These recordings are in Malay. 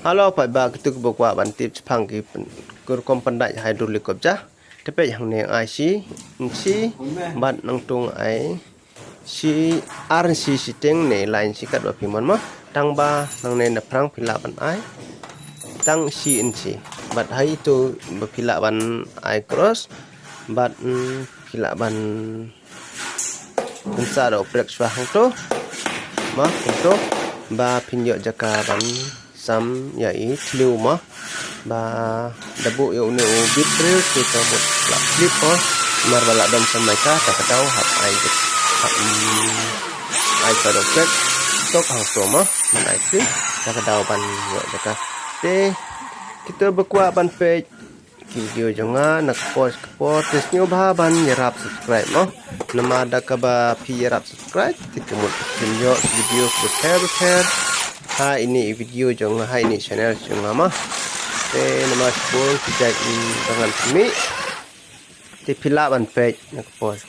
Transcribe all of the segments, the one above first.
Halo Pak Ba kita buka bantip Jepang ki kur pandai hidrolik kopja tepe yang ne ai si bat nang tung ai si RC siteng ne lain si kat ba piman ma tang ba nang ne na prang pila ban ai tang si bat hai tu ba pila ban ai cross bat pila ban pensa do prek swa hang to ma to ba pinyo jaka ban sam yai tliu ma ba dabu yo ne o bit re kita bot la clip ko mar bala dom sam mai ka ta katau hap ai ai ka do prek tok hang to ma man ai clip ta katau ban yo jaka te kita berkuat ban page video jonga nak post tes nyo ba ban yarap subscribe mo nama ada ka ba pi yarap subscribe tikemut video repair ha ini video jonga ha ini channel jonga ma te nama sepul kijai dengan kami te pila ban page nak post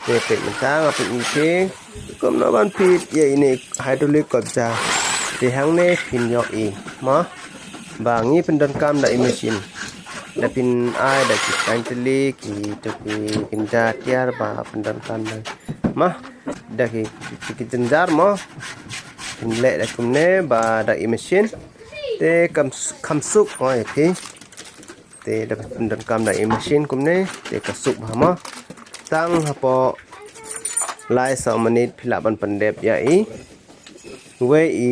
te page mentang apa ini kom na ban pit ya ini hydraulic kopja te hang ne pin yo i ma bangi pendan kam da mesin da pin ai da ki kaintli ki tapi pinja tiar ba pendan kam da mah da ki jenjar mo pinle da kumne ba da mesin te kamsuk oi ki te da pendan kam da mesin kumne te kasuk ba mo tang hapo lai 2 menit pila ban pendep ya i we i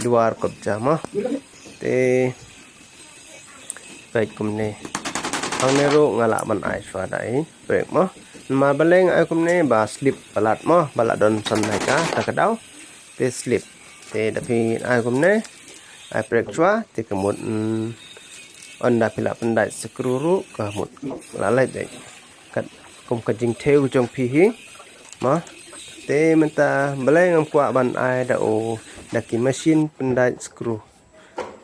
luar kopja mo te baik kumne hang ne ro ngala man ai swa dai brek mo ma baleng ai kumne ba slip balat mo balat don san nai ka ta ka dau te slip te da pi ai kumne ai brek swa te kemut on da pila pandai skru ru ka mut la lai dai kat kum ka jing theu jong pi hi ma te menta baleng am kwa ban ai da o da ki machine pandai skru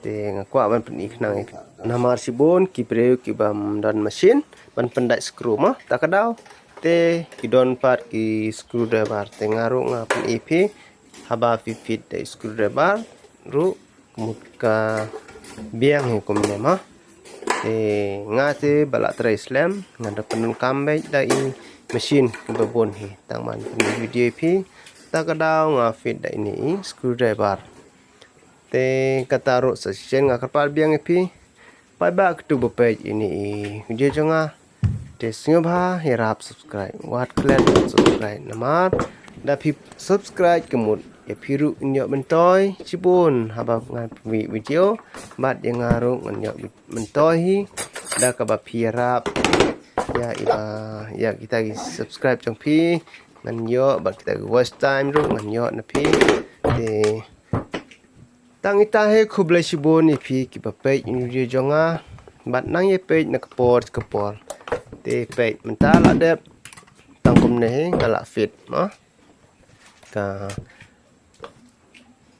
te ngakwa ban pen iknang namar sibon ki preu ki bam dan mesin ban pendai skru ma takadau te ki don part ki screwdriver te ngaru ngapen ep haba fit de screwdriver ru mutka biang he komne ma te ngate bala trai slam ngada penun kambe dai mesin kebon he tangman video ep takadau nga fit da ini screwdriver te kataru session nga kapal biang epi pai ba tu page ini video jonga te singo ba hirap subscribe wat klan subscribe namar da pi subscribe kemut ya piru nyo mentoy cibun haba ngan video bat yang ngaru nyo mentoy hi da ka ba pirap ya iba ya kita subscribe jong pi ngan yo bat kita watch time ru ngan yo na pi te tang ita he khublai sibon ipi ki ba page in video jonga bat nang ye page na kapor te page mentala dep tang kum ne ngala fit ma ka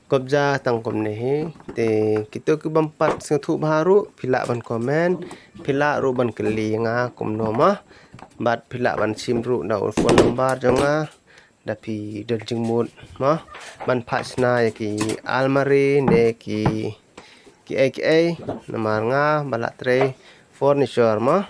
kopja tang kum ne te kita ke bampat satu baru pila ban komen pila ru ban keli nga kum no ma bat pila ban sim ru na phone number jonga dapi dan jengmut ma ban pasna ki almari ne ki namar nga balak tre furniture ma